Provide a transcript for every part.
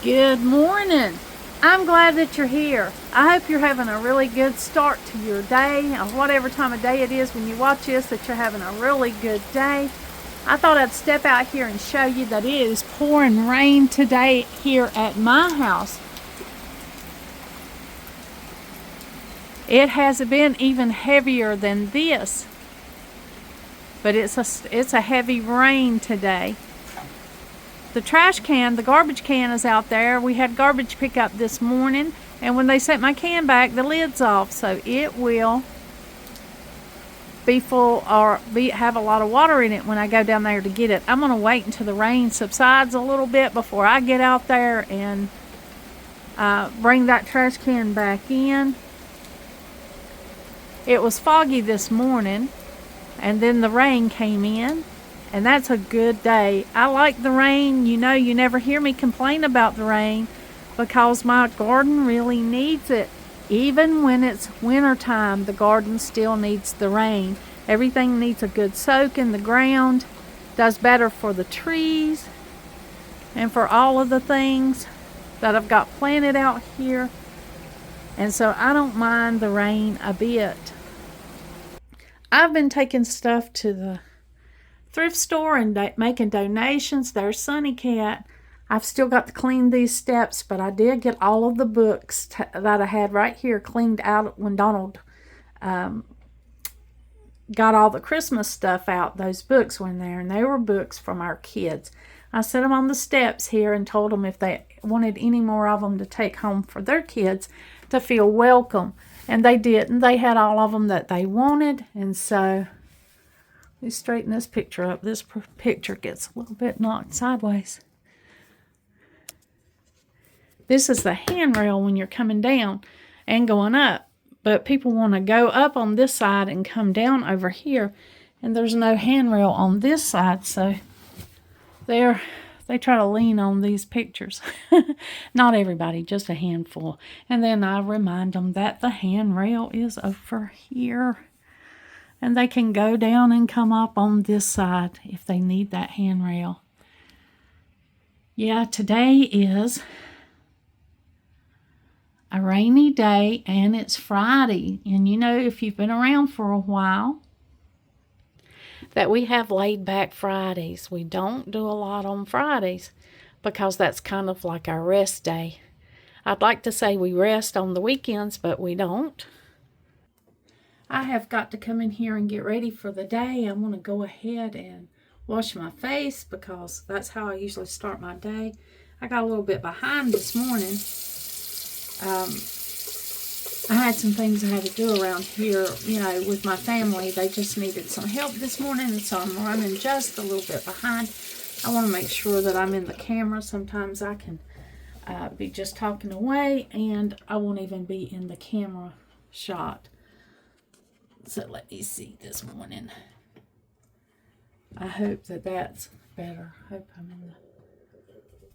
Good morning. I'm glad that you're here. I hope you're having a really good start to your day, or whatever time of day it is when you watch this, that you're having a really good day. I thought I'd step out here and show you that it is pouring rain today here at my house. It has been even heavier than this, but it's a heavy rain today. The trash can, the garbage can is out there. We had garbage pickup this morning, and when they sent my can back, the lid's off, so it will be full or have a lot of water in it when I go down there to get it. I'm going to wait until the rain subsides a little bit before I get out there and bring that trash can back in. It was foggy this morning, and then the rain came in. And that's a good day. I like the rain. You know, you never hear me complain about the rain because my garden really needs it. Even when it's winter time, the garden still needs the rain. Everything needs a good soak in the ground. Does better for the trees and for all of the things that I've got planted out here. And so I don't mind the rain a bit. I've been taking stuff to the thrift store and making donations. There's Sunny Cat. I've still got to clean these steps, but I did get all of the books that I had right here cleaned out when Donald got all the Christmas stuff out. Those books were in there, and they were books from our kids. I set them on the steps here and told them if they wanted any more of them to take home for their kids to feel welcome. And they did, and they had all of them that they wanted. And so let me straighten this picture up. This picture gets a little bit knocked sideways. This is the handrail when you're coming down and going up. But people want to go up on this side and come down over here. And there's no handrail on this side. So they try to lean on these pictures. Not everybody, just a handful. And then I remind them that the handrail is over here. And they can go down and come up on this side if they need that handrail. Yeah, today is a rainy day and it's Friday. And you know, if you've been around for a while, that we have laid back Fridays. We don't do a lot on Fridays because that's kind of like our rest day. I'd like to say we rest on the weekends, but we don't. I have got to come in here and get ready for the day. I'm going to go ahead and wash my face because that's how I usually start my day. I got a little bit behind this morning. I had some things I had to do around here, you know, with my family. They just needed some help this morning, and so I'm running just a little bit behind. I want to make sure that I'm in the camera. Sometimes I can be just talking away, and I won't even be in the camera shot. So let me see this morning. I hope that that's better. I hope I'm in the...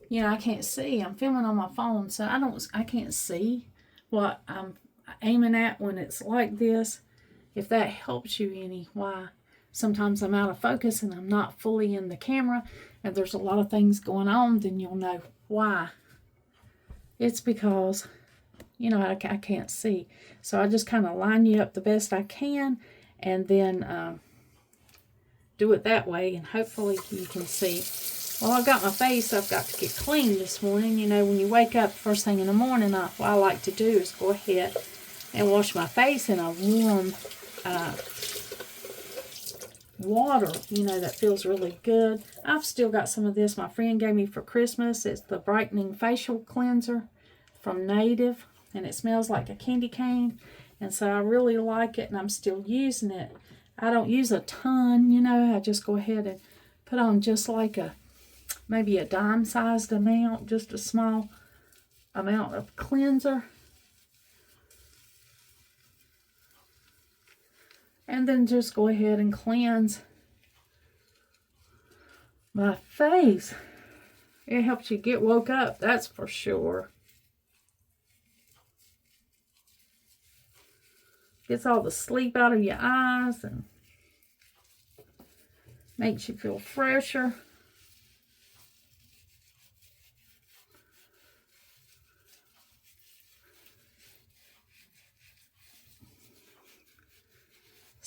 You know, I can't see. I'm filming on my phone, so I can't see what I'm aiming at when it's like this. If that helps you any, why? Sometimes I'm out of focus and I'm not fully in the camera, and there's a lot of things going on, then you'll know why. It's because, you know, I can't see. So I just kind of line you up the best I can and then do it that way, and hopefully you can see. Well, I've got my face I've got to get clean this morning. You know, when you wake up first thing in the morning, what I like to do is go ahead and wash my face in a warm water, you know, that feels really good. I've still got some of this my friend gave me for Christmas. It's the Brightening Facial Cleanser from Native. And it smells like a candy cane. And so I really like it, and I'm still using it. I don't use a ton, you know. I just go ahead and put on just like maybe a dime-sized amount, just a small amount of cleanser. And then just go ahead and cleanse my face. It helps you get woke up, that's for sure. Gets all the sleep out of your eyes and makes you feel fresher.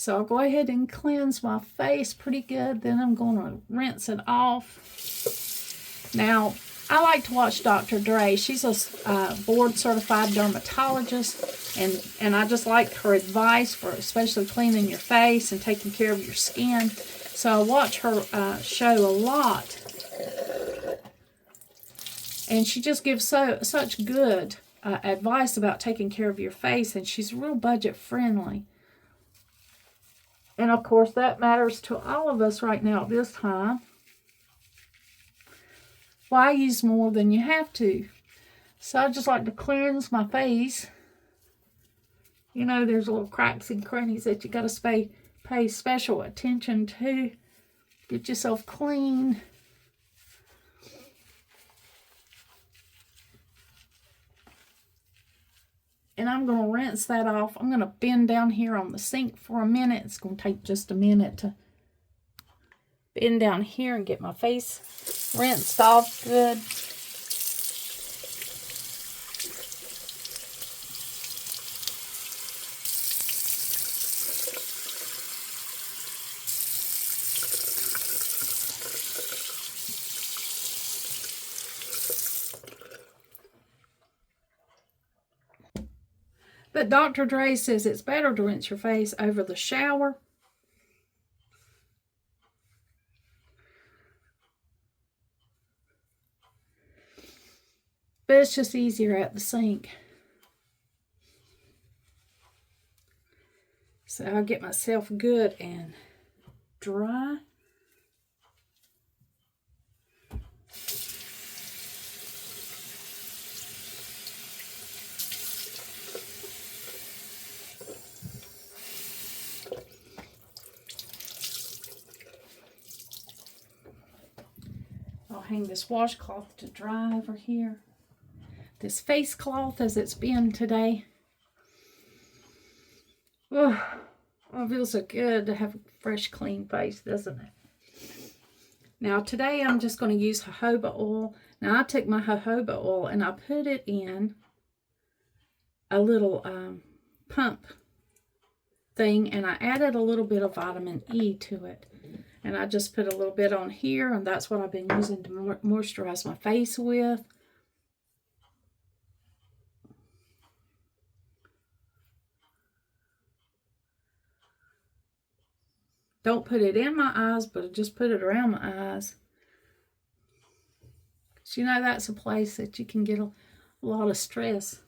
So I'll go ahead and cleanse my face pretty good. Then I'm going to rinse it off. Now, I like to watch Dr. Dre. She's a board-certified dermatologist, and I just like her advice for especially cleaning your face and taking care of your skin. So I watch her show a lot, and she just gives such good advice about taking care of your face, and she's real budget-friendly. And, of course, that matters to all of us right now at this time. Why use more than you have to? So I just like to cleanse my face. You know, there's little cracks and crannies that you got to pay special attention to. Get yourself clean. And I'm going to rinse that off. I'm going to bend down here on the sink for a minute. It's going to take just a minute to bend down here and get my face rinsed off good. But Dr. Dre says it's better to rinse your face over the shower. But it's just easier at the sink. So I'll get myself good and dry. I'll hang this washcloth to dry over here. This face cloth as it's been today. Oh, it feels so good to have a fresh, clean face, doesn't it? Now today I'm just going to use jojoba oil. Now I took my jojoba oil and I put it in a little pump thing, and I added a little bit of vitamin E to it. And I just put a little bit on here, and that's what I've been using to moisturize my face with. Don't put it in my eyes, but just put it around my eyes. Because you know that's a place that you can get a lot of stress.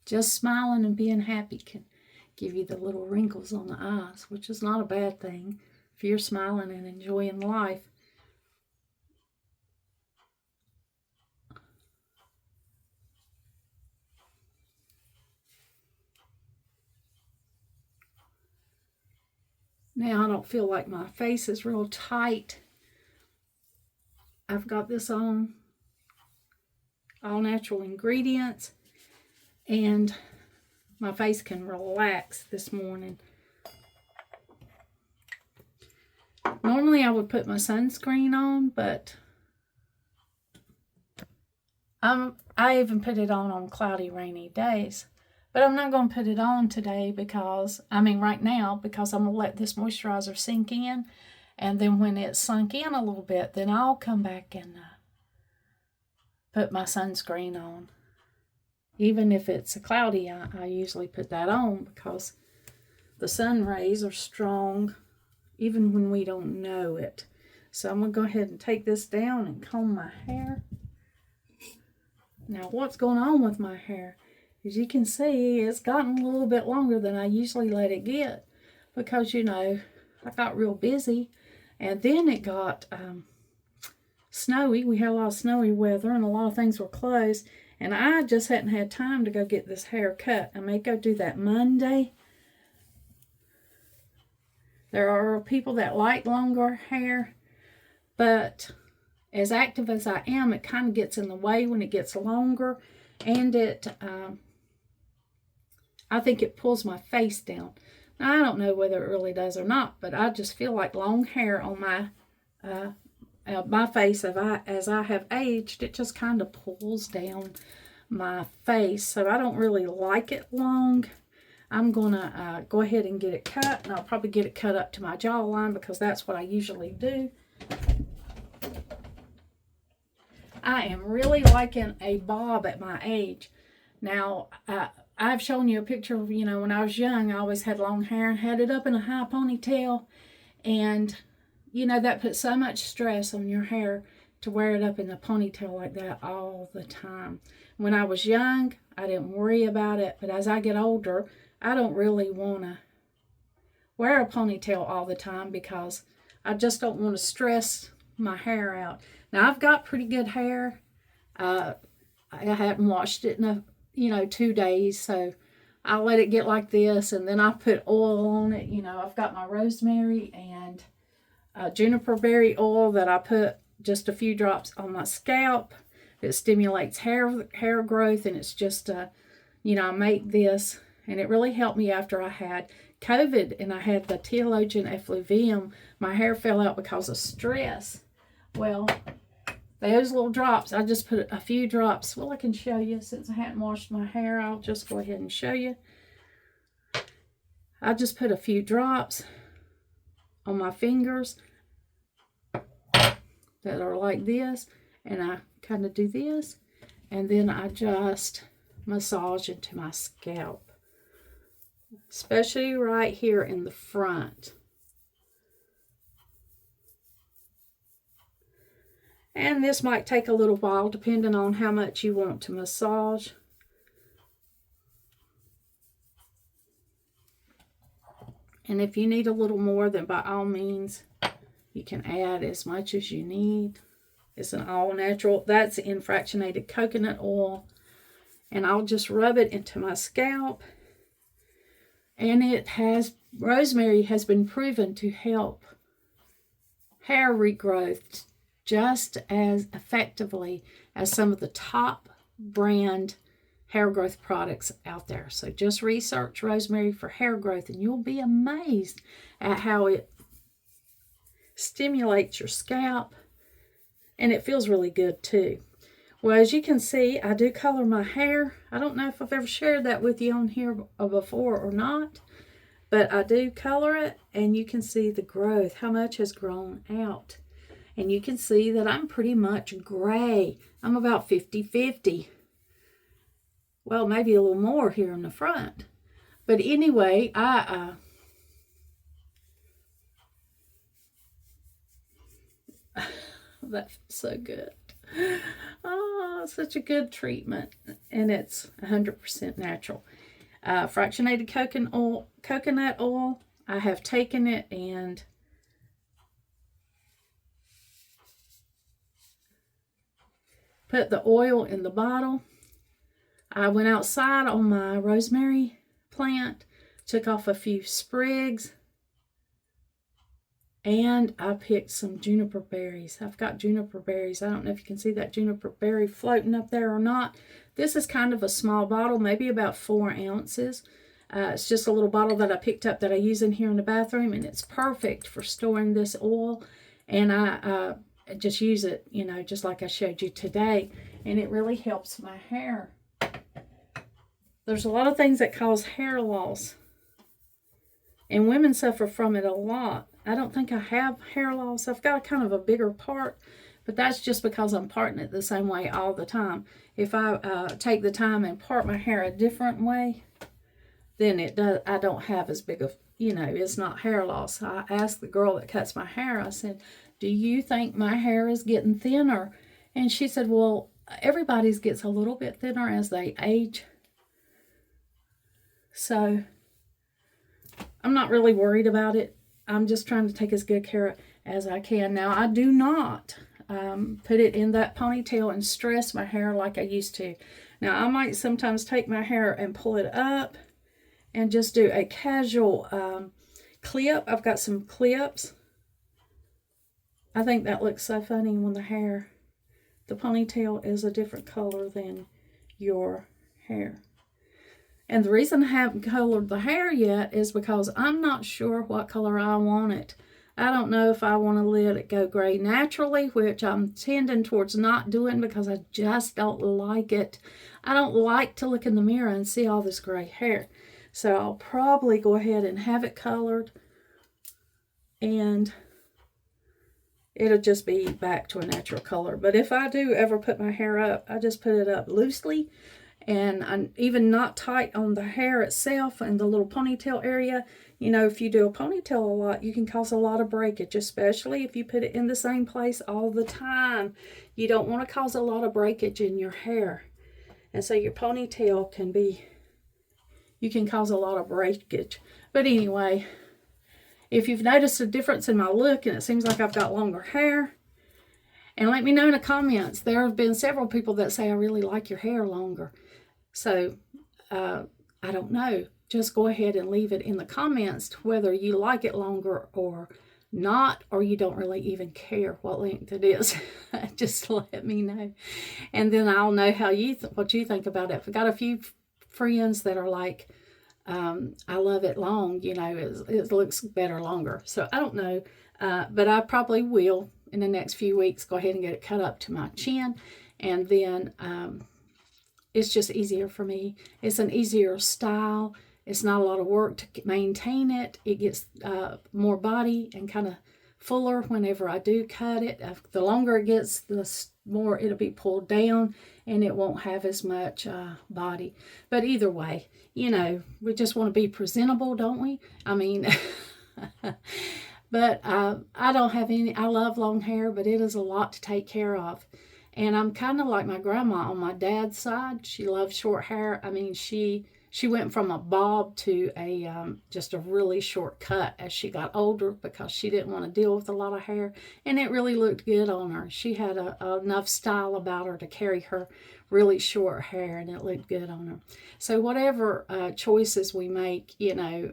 Just smiling and being happy can give you the little wrinkles on the eyes, which is not a bad thing if you're smiling and enjoying life. Now I don't feel like my face is real tight. I've got this on all natural ingredients, and my face can relax this morning. Normally I would put my sunscreen on, but I even put it on cloudy, rainy days. But I'm not going to put it on today because, right now, because I'm going to let this moisturizer sink in. And then when it's sunk in a little bit, then I'll come back and put my sunscreen on. Even if it's cloudy, I usually put that on because the sun rays are strong, even when we don't know it. So I'm going to go ahead and take this down and comb my hair. Now, what's going on with my hair? As you can see, it's gotten a little bit longer than I usually let it get because, I got real busy. And then it got snowy. We had a lot of snowy weather and a lot of things were closed. And I just hadn't had time to go get this hair cut. I may go do that Monday. There are people that like longer hair, but as active as I am, it kind of gets in the way when it gets longer, and I think it pulls my face down. Now, I don't know whether it really does or not, but I just feel like long hair on my face, as I have aged, it just kind of pulls down my face, so I don't really like it long. I'm gonna go ahead and get it cut, and I'll probably get it cut up to my jawline because that's what I usually do. I am really liking a bob at my age. Now, I've shown you a picture of, when I was young, I always had long hair and had it up in a high ponytail. And, that puts so much stress on your hair to wear it up in a ponytail like that all the time. When I was young, I didn't worry about it. But as I get older, I don't really want to wear a ponytail all the time because I just don't want to stress my hair out. Now, I've got pretty good hair. I hadn't washed it in 2 days, so I let it get like this, and then I put oil on it. I've got my rosemary and juniper berry oil that I put just a few drops on my scalp. It stimulates hair growth, and it's just, I make this, and it really helped me after I had COVID, and I had the telogen effluvium. My hair fell out because of stress. Well, those little drops, I just put a few drops. Well, I can show you. Since I hadn't washed my hair, I'll just go ahead and show you. I just put a few drops on my fingers that are like this, and I kind of do this, and then I just massage into my scalp, especially right here in the front. And this might take a little while depending on how much you want to massage. And if you need a little more, then by all means, you can add as much as you need. It's an all natural. That's in fractionated coconut oil. And I'll just rub it into my scalp. And rosemary has been proven to help hair regrowth just as effectively as some of the top brand hair growth products out there. So just research rosemary for hair growth, and you'll be amazed at how it stimulates your scalp, and it feels really good too. Well, as you can see, I do color my hair. I don't know if I've ever shared that with you on here before or not, but I do color it, and you can see the growth, how much has grown out. And you can see that I'm pretty much gray. I'm about 50-50. Well, maybe a little more here in the front. But anyway, that's so good. Oh, such a good treatment. And it's 100% natural. Fractionated coconut oil. I have taken it and put the oil in the bottle. I went outside on my rosemary plant, took off a few sprigs, and I picked some juniper berries. I've got juniper berries. I don't know if you can see that juniper berry floating up there or not. This is kind of a small bottle, maybe about 4 ounces. It's just a little bottle that I picked up that I use in here in the bathroom, and it's perfect for storing this oil. And I just use it, just like I showed you today, and it really helps my hair. There's a lot of things that cause hair loss, and women suffer from it a lot. I don't think I have hair loss. I've got kind of a bigger part, but that's just because I'm parting it the same way all the time. If I take the time and part my hair a different way, then I don't have as big of, it's not hair loss. I asked the girl that cuts my hair, I said, do you think my hair is getting thinner? And she said, well, everybody's gets a little bit thinner as they age. So I'm not really worried about it. I'm just trying to take as good care as I can. Now, I do not put it in that ponytail and stress my hair like I used to. Now, I might sometimes take my hair and pull it up and just do a casual clip. I've got some clips. I think that looks so funny when the ponytail is a different color than your hair. And the reason I haven't colored the hair yet is because I'm not sure what color I want it. I don't know if I want to let it go gray naturally, which I'm tending towards not doing because I just don't like it. I don't like to look in the mirror and see all this gray hair. So I'll probably go ahead and have it colored, and it'll just be back to a natural color. But if I do ever put my hair up, I just put it up loosely, and I'm even not tight on the hair itself and the little ponytail area. You know, if you do a ponytail a lot, you can cause a lot of breakage, especially if you put it in the same place all the time. You don't want to cause a lot of breakage in your hair. And so your ponytail can be, you can cause a lot of breakage. But anyway, if you've noticed a difference in my look and it seems like I've got longer hair, and let me know in the comments. There have been several people that say, I really like your hair longer. So, I don't know. Just go ahead and leave it in the comments whether you like it longer or not, or you don't really even care what length it is. Just let me know. And then I'll know how what you think about it. I've got a few friends that are like, I love it long, you know, it looks better longer. So I don't know, but I probably will in the next few weeks go ahead and get it cut up to my chin. And then it's just easier for me. It's an easier style. It's not a lot of work to maintain it. It gets more body and kind of fuller whenever I do cut it. The longer it gets, the more it'll be pulled down and it won't have as much body. But either way, you know, we just want to be presentable, don't we? I mean, but I don't have any, I love long hair, but it is a lot to take care of. And I'm kind of like my grandma on my dad's side. She loved short hair. I mean, she went from a bob to a just a really short cut as she got older because she didn't want to deal with a lot of hair, and it really looked good on her. She had enough style about her to carry her really short hair, and it looked good on her. So whatever choices we make, you know,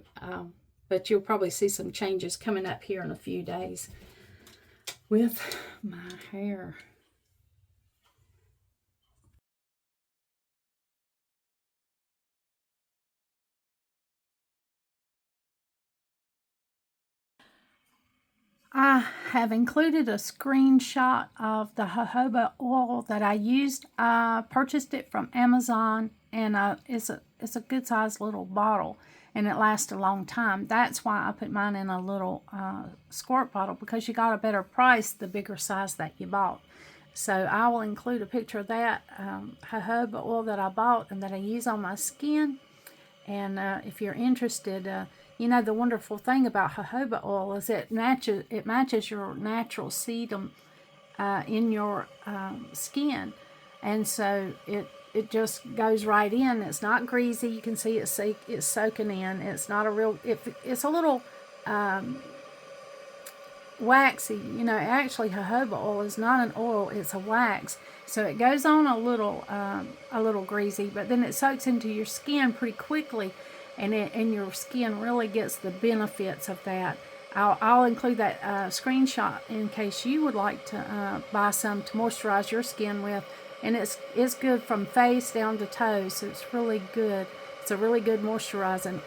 but you'll probably see some changes coming up here in a few days with my hair. I have included a screenshot of the jojoba oil that I used. I purchased it from Amazon, and it's a good sized little bottle, and it lasts a long time. That's why I put mine in a little squirt bottle, because you got a better price the bigger size that you bought. So I will include a picture of that jojoba oil that I bought and that I use on my skin. And if you're interested, you know, the wonderful thing about jojoba oil is it matches your natural sebum in your skin. And so it just goes right in. It's not greasy. You can see it's soaking in. It's not a real, it's a little waxy. You know, actually jojoba oil is not an oil, it's a wax. So it goes on a little greasy, but then it soaks into your skin pretty quickly, and your skin really gets the benefits of that. I'll include that screenshot in case you would like to buy some to moisturize your skin with. And it's good from face down to toes, so it's really good. It's a really good moisturizing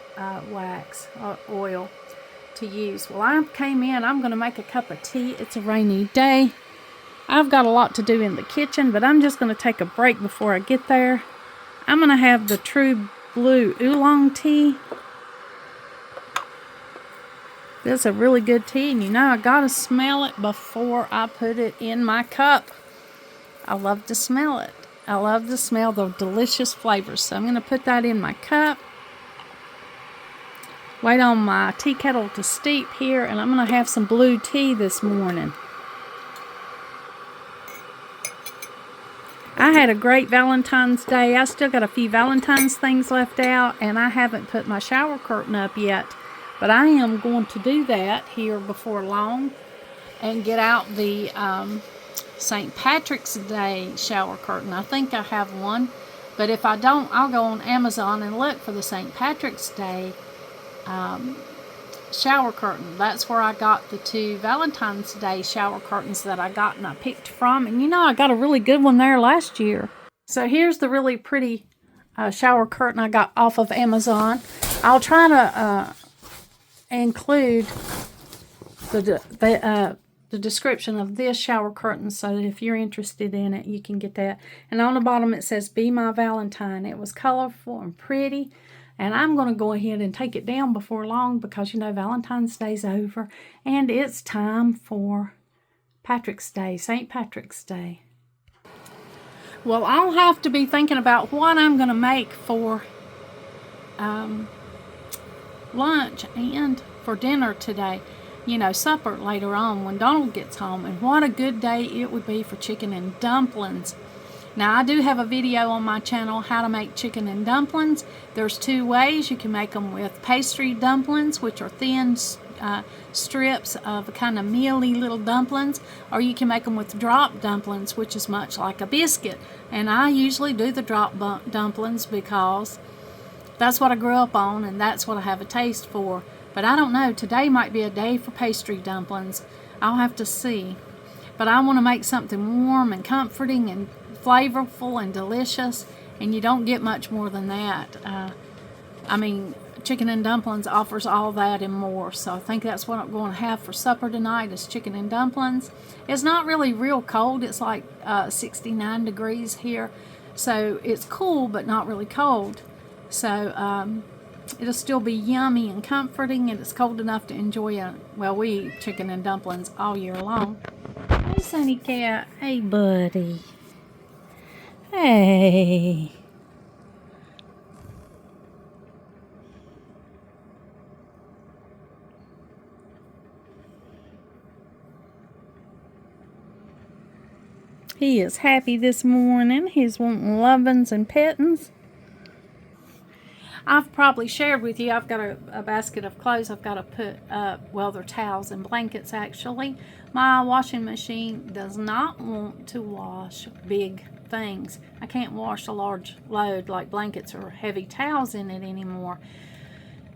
wax oil to use. Well, I came in. I'm going to make a cup of tea. It's a rainy day. I've got a lot to do in the kitchen, but I'm just going to take a break before I get there. I'm going to have the True Blue Oolong tea. This is a really good tea, and you know I got to smell it before I put it in my cup. I love to smell it. I love to smell the delicious flavors. So I'm going to put that in my cup. Wait on my tea kettle to steep here, and I'm going to have some blue tea this morning. I had a great Valentine's Day. I still got a few Valentine's things left out, and I haven't put my shower curtain up yet. But I am going to do that here before long and get out the St. Patrick's Day shower curtain. I think I have one, but if I don't, I'll go on Amazon and look for the St. Patrick's Day shower curtain. That's where I got the 2 Valentine's Day shower curtains that I got and I picked from. And you know, I got a really good one there last year. So here's the really pretty shower curtain I got off of Amazon. I'll try to include the description of this shower curtain, so that if you're interested in it, you can get that. And on the bottom it says, "Be My Valentine." It was colorful and pretty. And I'm going to go ahead and take it down before long because, you know, Valentine's Day's over. And it's time for Patrick's Day, St. Patrick's Day. Well, I'll have to be thinking about what I'm going to make for lunch and for dinner today. You know, supper later on when Donald gets home. And what a good day it would be for chicken and dumplings. Now, I do have a video on my channel how to make chicken and dumplings. There's two ways. You can make them with pastry dumplings, which are thin strips of kind of mealy little dumplings, or you can make them with drop dumplings, which is much like a biscuit. And I usually do the drop dumplings because that's what I grew up on and that's what I have a taste for. But I don't know, today might be a day for pastry dumplings. I'll have to see. But I want to make something warm and comforting and flavorful and delicious, and you don't get much more than that. I mean, chicken and dumplings offers all that and more, so I think that's what I'm going to have for supper tonight is chicken and dumplings. It's not really real cold. It's like 69 degrees here, so it's cool but not really cold. So it'll still be yummy and comforting, and it's cold enough to enjoy it. Well, we eat chicken and dumplings all year long. Hey, Sunny Cat. Hey, buddy. Hey. He is happy this morning. He's wanting lovin's and pettings. I've probably shared with you, I've got a basket of clothes I've got to put up. Well, they're towels and blankets, actually. My washing machine does not want to wash big things. I can't wash a large load like blankets or heavy towels in it anymore.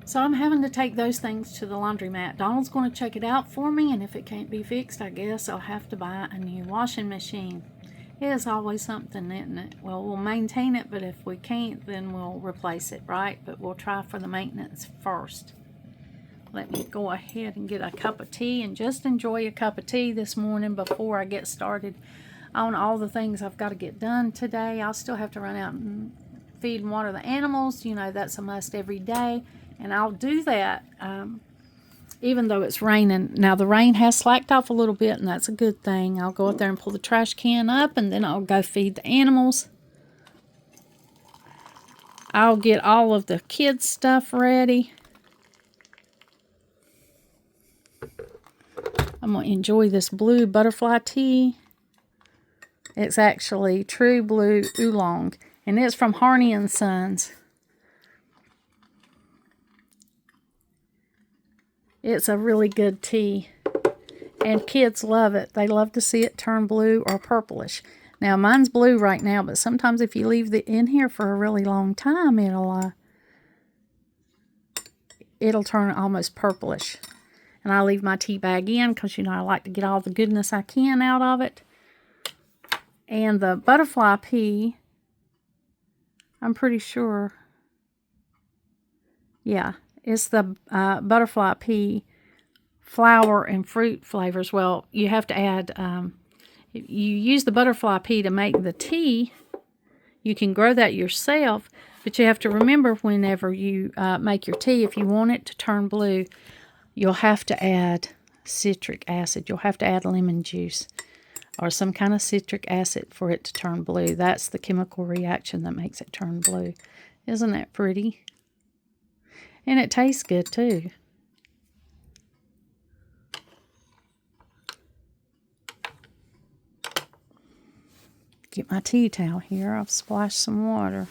So I'm having to take those things to the laundromat. Donald's going to check it out for me, and if it can't be fixed, I guess I'll have to buy a new washing machine. It is always something, isn't it? Well, we'll maintain it, but if we can't, then we'll replace it, right? But we'll try for the maintenance first. Let me go ahead and get a cup of tea and just enjoy a cup of tea this morning before I get started on all the things I've got to get done today. I'll still have to run out and feed and water the animals. You know, that's a must every day. And I'll do that even though it's raining. Now, the rain has slacked off a little bit, and that's a good thing. I'll go up there and pull the trash can up, and then I'll go feed the animals. I'll get all of the kids' stuff ready. I'm going to enjoy this blue butterfly tea. It's actually True Blue Oolong, and it's from Harney & Sons. It's a really good tea, and kids love it. They love to see it turn blue or purplish. Now, mine's blue right now, but sometimes if you leave it in here for a really long time, it'll turn almost purplish. And I leave my tea bag in because, you know, I like to get all the goodness I can out of it. And the butterfly pea, I'm pretty sure, yeah, it's the butterfly pea flower and fruit flavors. Well, you have to add, you use the butterfly pea to make the tea. You can grow that yourself, but you have to remember whenever you make your tea, if you want it to turn blue, you'll have to add citric acid. You'll have to add lemon juice or some kind of citric acid for it to turn blue. That's the chemical reaction that makes it turn blue. Isn't that pretty? And it tastes good too. Get my tea towel here. I've splashed some water.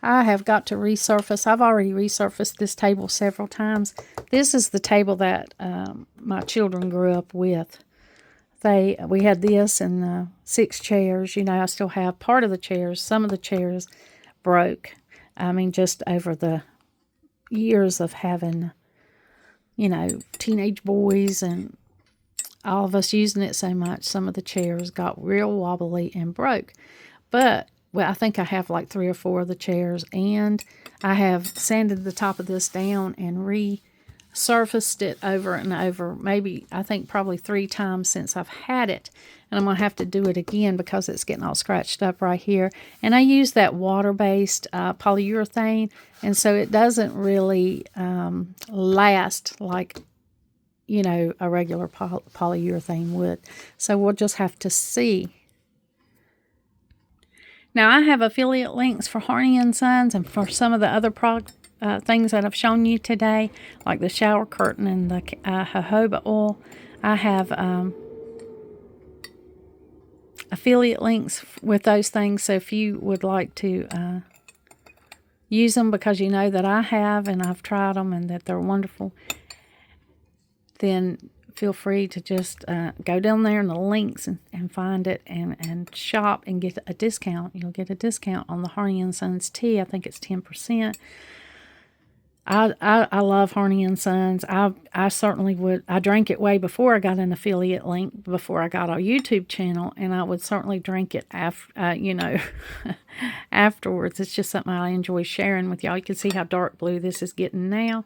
I have got to resurface. I've already resurfaced this table several times. This is the table that my children grew up with. We had this and 6 chairs. You know, I still have part of the chairs. Some of the chairs broke. I mean, just over the years of having, you know, teenage boys and all of us using it so much, some of the chairs got real wobbly and broke. But, well, I think I have like 3 or 4 of the chairs, and I have sanded the top of this down and resurfaced surfaced it over and over, maybe I think probably 3 times since I've had it. And I'm going to have to do it again because it's getting all scratched up right here. And I use that water-based polyurethane, and so it doesn't really last like, you know, a regular polyurethane would. So we'll just have to see. Now, I have affiliate links for Harney & Sons and for some of the other things that I've shown you today, like the shower curtain and the jojoba oil. I have affiliate links with those things, so if you would like to use them because you know that I have and I've tried them and that they're wonderful, then feel free to just go down there in the links and find it and shop and get a discount. You'll get a discount on the Harney & Sons tea. I think it's 10%. I love Harney & Sons. I certainly would. I drank it way before I got an affiliate link, before I got a YouTube channel, and I would certainly drink it after, you know, afterwards. It's just something I enjoy sharing with y'all. You can see how dark blue this is getting now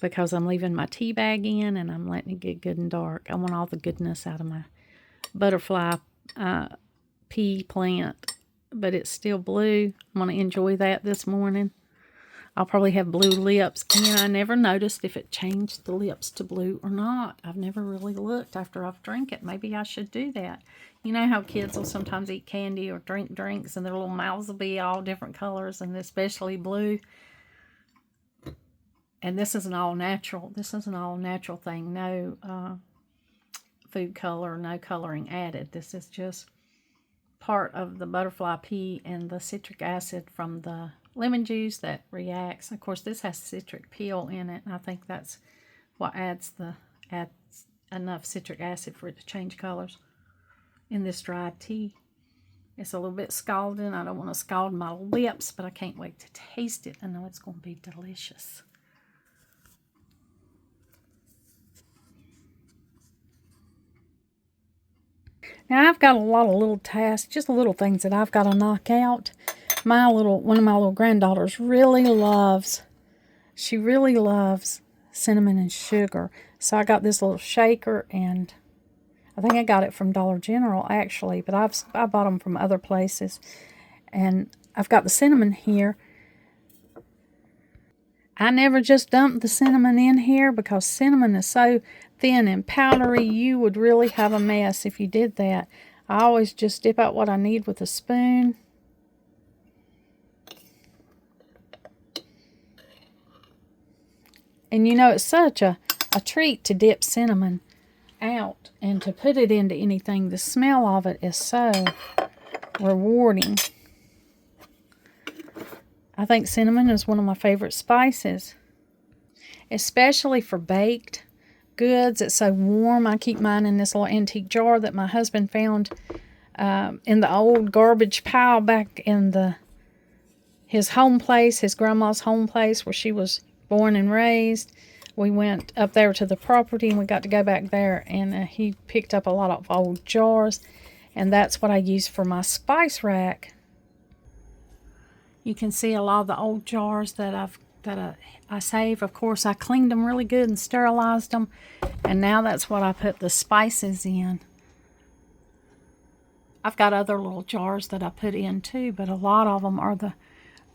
because I'm leaving my tea bag in and I'm letting it get good and dark. I want all the goodness out of my butterfly pea plant, but it's still blue. I'm going to enjoy that this morning. I'll probably have blue lips. And I never noticed if it changed the lips to blue or not. I've never really looked after I've drank it. Maybe I should do that. You know how kids will sometimes eat candy or drink drinks and their little mouths will be all different colors and especially blue. And this is an all natural. This is an all natural thing. No food color, no coloring added. This is just part of the butterfly pea and the citric acid from the lemon juice that reacts. Of course, this has citric peel in it, and I think that's what adds enough citric acid for it to change colors in this dried tea. It's a little bit scalding. I don't want to scald my lips, but I can't wait to taste it. I know it's going to be delicious. Now, I've got a lot of little tasks, just little things that I've got to knock out. One of my little granddaughters really loves cinnamon and sugar. So I got this little shaker, and I think I got it from Dollar General actually, but I bought them from other places. And I've got the cinnamon here. I never just dump the cinnamon in here because cinnamon is so thin and powdery. You would really have a mess if you did that. I always just dip out what I need with a spoon. And you know, it's such a treat to dip cinnamon out and to put it into anything. The smell of it is so rewarding. I think cinnamon is one of my favorite spices, especially for baked goods. It's so warm. I keep mine in this little antique jar that my husband found in the old garbage pile back in his home place, his grandma's home place where she was born and raised. We went up there to the property and we got to go back there, and he picked up a lot of old jars, and that's what I use for my spice rack. You can see a lot of the old jars that I save. Of course, I cleaned them really good and sterilized them, and now that's what I put the spices in. I've got other little jars that I put in too, but a lot of them are the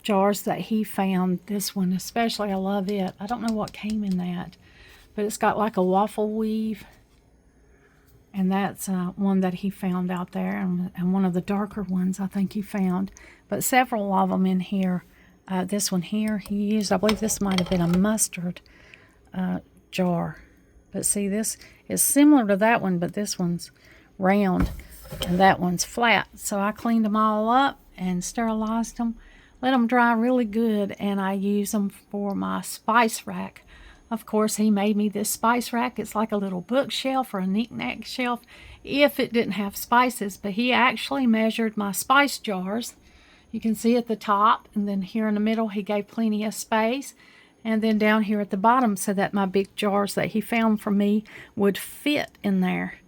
jars that he found. This one especially, I love it. I don't know what came in that, but it's got like a waffle weave, and that's one that he found out there, and one of the darker ones I think he found, but several of them in here. This one here he used, I believe this might have been a mustard jar, but see, this is similar to that one, but this one's round and that one's flat. So I cleaned them all up and sterilized them, let them dry really good, and I use them for my spice rack. Of course, he made me this spice rack. It's like a little bookshelf or a knick-knack shelf if it didn't have spices, but he actually measured my spice jars. You can see at the top, and then here in the middle he gave plenty of space, and then down here at the bottom so that my big jars that he found for me would fit in there.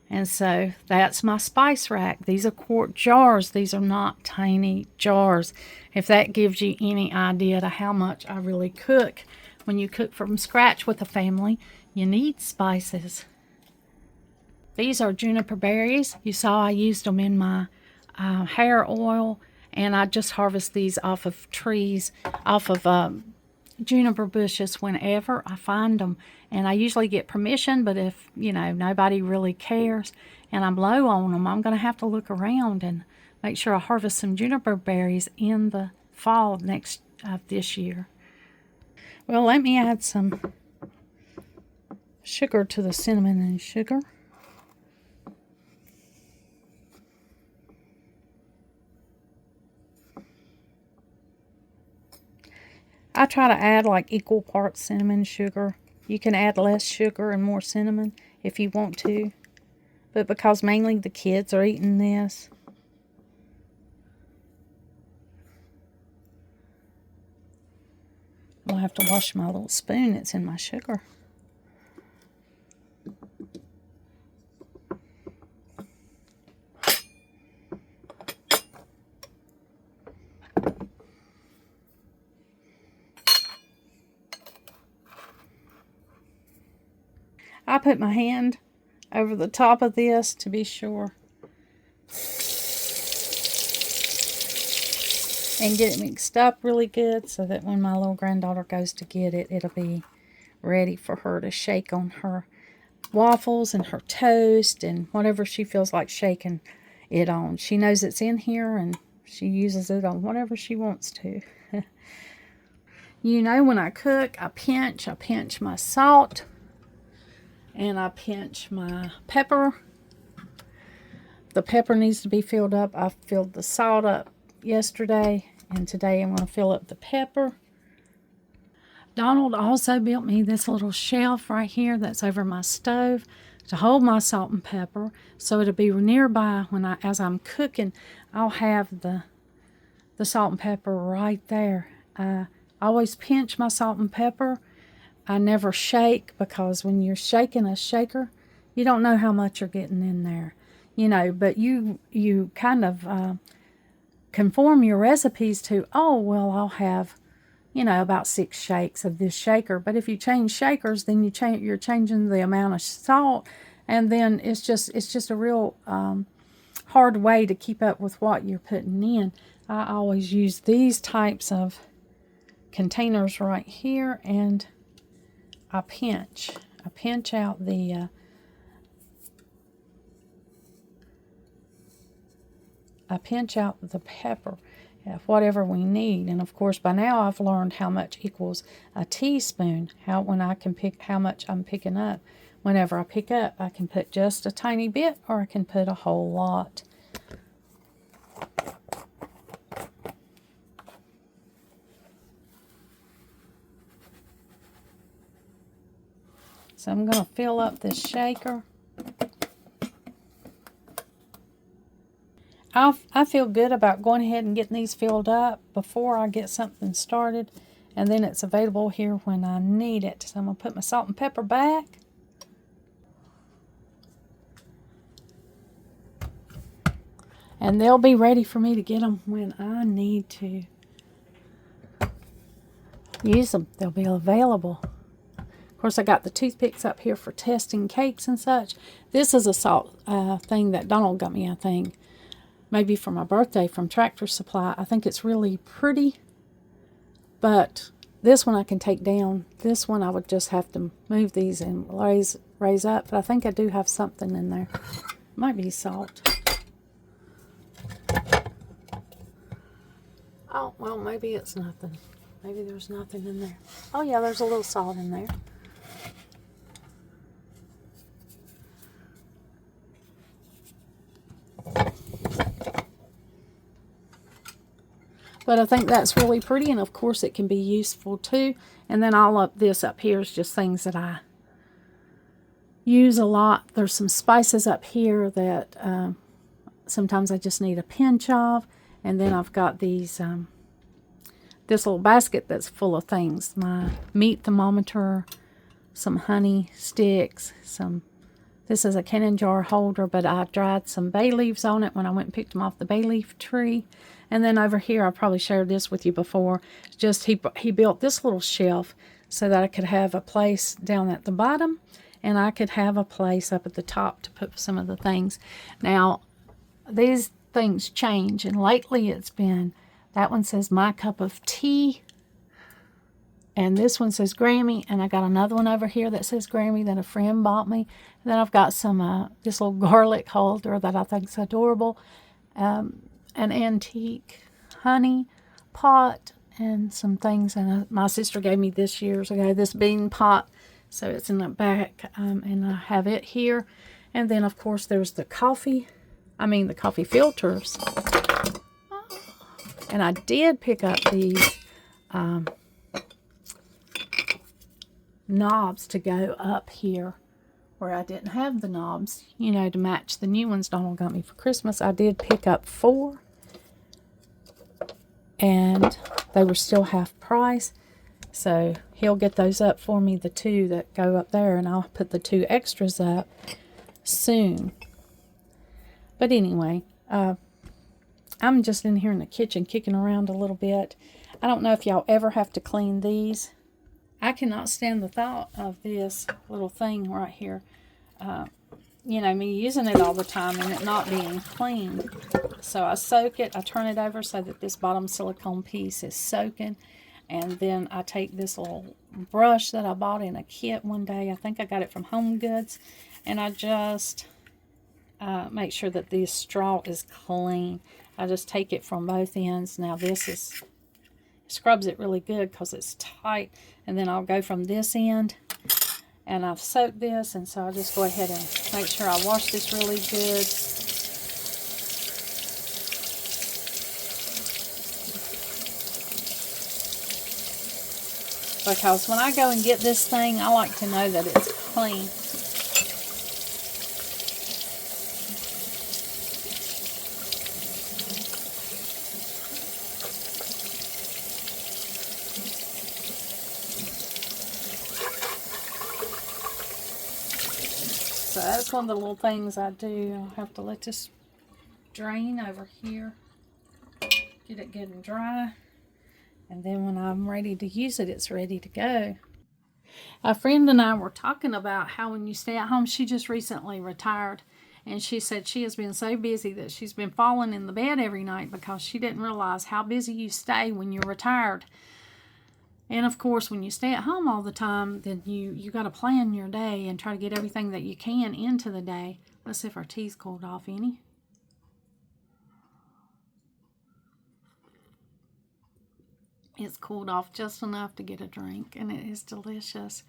And so that's my spice rack. These are quart jars. These are not tiny jars. If that gives you any idea to how much I really cook when you cook from scratch with a family, you need spices. These are juniper berries. You saw I used them in my hair oil, and I just harvest these off of trees, off of juniper bushes whenever I find them. And I usually get permission, but if, nobody really cares and I'm low on them, I'm going to have to look around and make sure I harvest some juniper berries in the fall this year. Well, let me add some sugar to the cinnamon and sugar. I try to add like equal parts cinnamon sugar. You can add less sugar and more cinnamon if you want to. But because mainly the kids are eating this, I'll have to wash my little spoon that's in my sugar. I put my hand over the top of this to be sure and get it mixed up really good so that when my little granddaughter goes to get it, it'll be ready for her to shake on her waffles and her toast and whatever she feels like shaking it on. She knows it's in here and she uses it on whatever she wants to. When I cook, I pinch my salt. And I pinch my pepper. The pepper needs to be filled up. I filled the salt up yesterday, and today I'm going to fill up the pepper. Donald also built me this little shelf right here that's over my stove to hold my salt and pepper, so it'll be nearby as I'm cooking. I'll have the salt and pepper right there. I always pinch my salt and pepper. I never shake, because when you're shaking a shaker, you don't know how much you're getting in there, but you kind of conform your recipes to, I'll have, about 6 shakes of this shaker. But if you change shakers, then you're changing the amount of salt, and then it's just a real hard way to keep up with what you're putting in. I always use these types of containers right here, and I pinch out the pepper, whatever we need. And of course, by now I've learned how much equals a teaspoon. When I can pick how much I'm picking up. Whenever I pick up, I can put just a tiny bit, or I can put a whole lot. So I'm going to fill up this shaker. I feel good about going ahead and getting these filled up before I get something started. And then it's available here when I need it. So I'm going to put my salt and pepper back. And they'll be ready for me to get them when I need to use them. They'll be available. Of course, I got the toothpicks up here for testing cakes and such. This is a salt thing that Donald got me, I think. Maybe for my birthday from Tractor Supply. I think it's really pretty. But this one I can take down. This one I would just have to move these and raise up. But I think I do have something in there. Might be salt. Oh, well, maybe it's nothing. Maybe there's nothing in there. Oh, yeah, there's a little salt in there. But I think that's really pretty, and of course it can be useful too. And then all of this up here is just things that I use a lot. There's some spices up here that sometimes I just need a pinch of. And then I've got these this little basket that's full of things. My meat thermometer, some honey sticks, this is a canning jar holder, but I dried some bay leaves on it when I went and picked them off the bay leaf tree. And then over here, I probably shared this with you before, just he built this little shelf so that I could have a place down at the bottom and I could have a place up at the top to put some of the things. Now, these things change, and lately it's been, that one says My Cup of Tea, and this one says Grammy, and I got another one over here that says Grammy that a friend bought me. And then I've got some this little garlic holder that I think is adorable, an antique honey pot, and some things. And my sister gave me this years ago, this bean pot, so it's in the back, and I have it here. And then of course there's the coffee filters. And I did pick up these knobs to go up here where I didn't have the knobs, you know, to match the new ones Donald got me for Christmas. I did pick up 4, and they were still half price, so he'll get those up for me, the 2 that go up there, and I'll put the 2 extras up soon. But anyway, I'm just in here in the kitchen kicking around a little bit. I don't know if y'all ever have to clean these. I cannot stand the thought of this little thing right here. You know, me using it all the time and it not being clean. So I soak it, I turn it over so that this bottom silicone piece is soaking. And then I take this little brush that I bought in a kit one day. I think I got it from Home Goods. And I just make sure that this straw is clean. I just take it from both ends. Now this scrubs it really good because it's tight. And then I'll go from this end, and I've soaked this, and so I'll just go ahead and make sure I wash this really good. Because when I go and get this thing, I like to know that it's clean. So that's one of the little things I do. I'll have to let this drain over here. Get it good and dry. And then when I'm ready to use it, it's ready to go. A friend and I were talking about how when you stay at home, she just recently retired. And she said she has been so busy that she's been falling in the bed every night because she didn't realize how busy you stay when you're retired. And of course, when you stay at home all the time, then you got to plan your day and try to get everything that you can into the day. Let's see if our tea's cooled off any. It's cooled off just enough to get a drink, and it is delicious.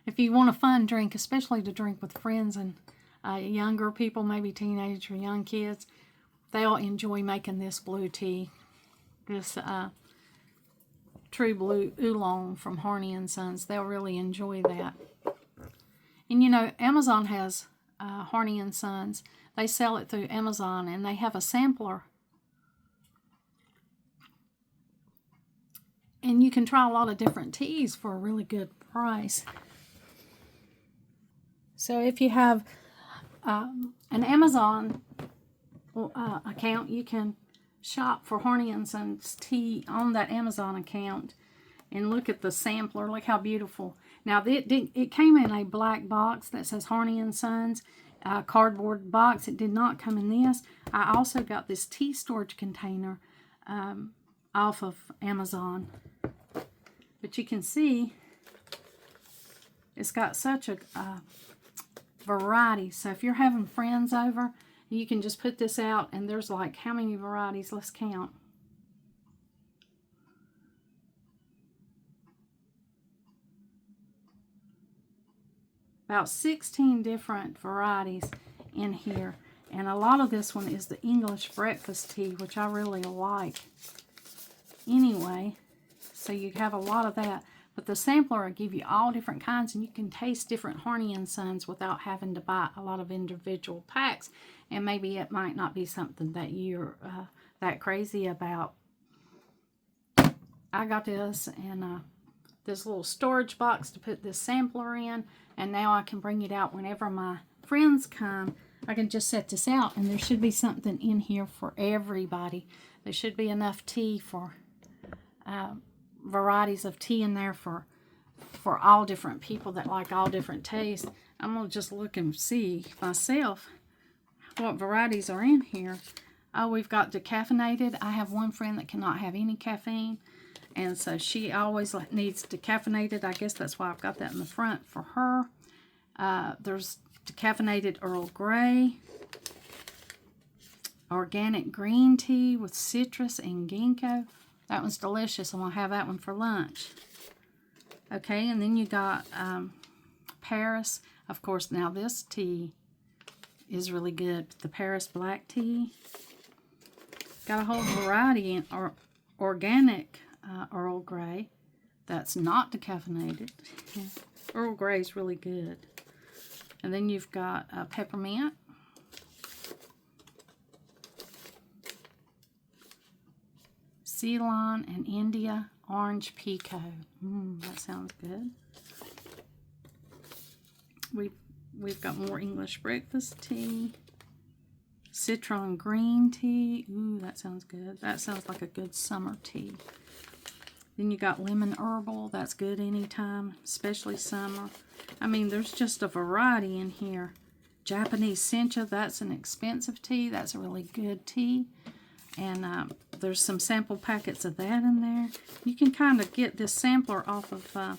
If you want a fun drink, especially to drink with friends and younger people, maybe teenagers or young kids, they'll enjoy making this blue tea. This True Blue Oolong from Harney & Sons. They'll really enjoy that. And you know, Amazon has Harney & Sons. They sell it through Amazon, and they have a sampler. And you can try a lot of different teas for a really good price. So if you have an Amazon account, you can shop for Harney & Sons tea on that Amazon account and look at the sampler. Look how beautiful. Now, it came in a black box that says Harney & Sons, cardboard box. It did not come in this. I also got this tea storage container off of Amazon. But you can see it's got such a variety. So if you're having friends over, you can just put this out, and there's like how many varieties? Let's count. About 16 different varieties in here. And a lot of this one is the English breakfast tea, which I really like. Anyway, so you have a lot of that. But the sampler will give you all different kinds, and you can taste different Harney & Sons without having to buy a lot of individual packs. And maybe it might not be something that you're that crazy about. I got this and this little storage box to put this sampler in, and now I can bring it out whenever my friends come. I can just set this out, and there should be something in here for everybody. There should be enough tea for varieties of tea in there for all different people that like all different tastes. I'm going to just look and see myself what varieties are in here. Oh, we've got decaffeinated. I have one friend that cannot have any caffeine, and so she always needs decaffeinated. I guess that's why I've got that in the front for her. There's decaffeinated Earl Grey, organic green tea with citrus and ginkgo. That one's delicious. I'm going to have that one for lunch. Okay, and then you got Paris. Of course, now this tea is really good. The Paris black tea. Got a whole variety in organic Earl Grey. That's not decaffeinated. Earl Grey is really good. And then you've got peppermint. Ceylon and India orange pekoe. That sounds good. We've got more English breakfast tea. Citron green tea. Ooh, that sounds good. That sounds like a good summer tea. Then you got lemon herbal. That's good anytime, especially summer. I mean, there's just a variety in here. Japanese sencha. That's an expensive tea. That's a really good tea. And there's some sample packets of that in there. You can kind of get this sampler off of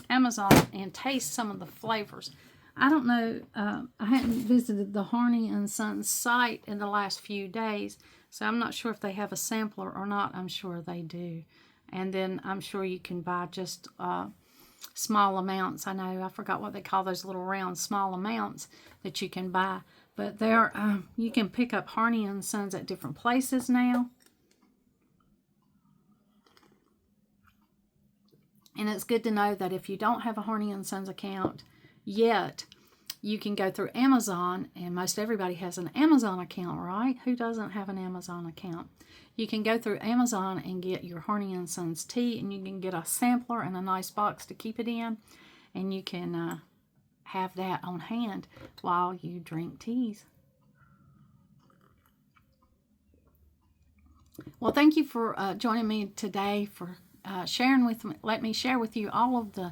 Amazon and taste some of the flavors. I don't know, I hadn't visited the Harney & Sons site in the last few days, so I'm not sure if they have a sampler or not. I'm sure they do. And then I'm sure you can buy just small amounts. I know, I forgot what they call those little round small amounts that you can buy. But there, you can pick up Harney & Sons at different places now. And it's good to know that if you don't have a Harney & Sons account yet, you can go through Amazon, and most everybody has an Amazon account, right? Who doesn't have an Amazon account? You can go through Amazon and get your Harney & Sons tea, and you can get a sampler and a nice box to keep it in, and you can have that on hand while you drink teas. Well, thank you for joining me today, for sharing with me. Let me share with you all of the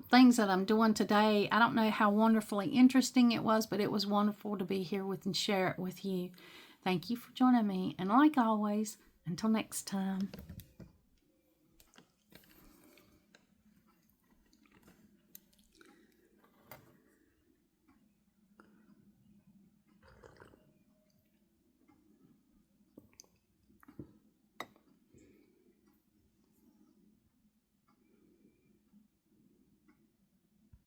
things that I'm doing today. I don't know how wonderfully interesting it was, but it was wonderful to be here and share it with you. Thank you for joining me, and like always, until next time.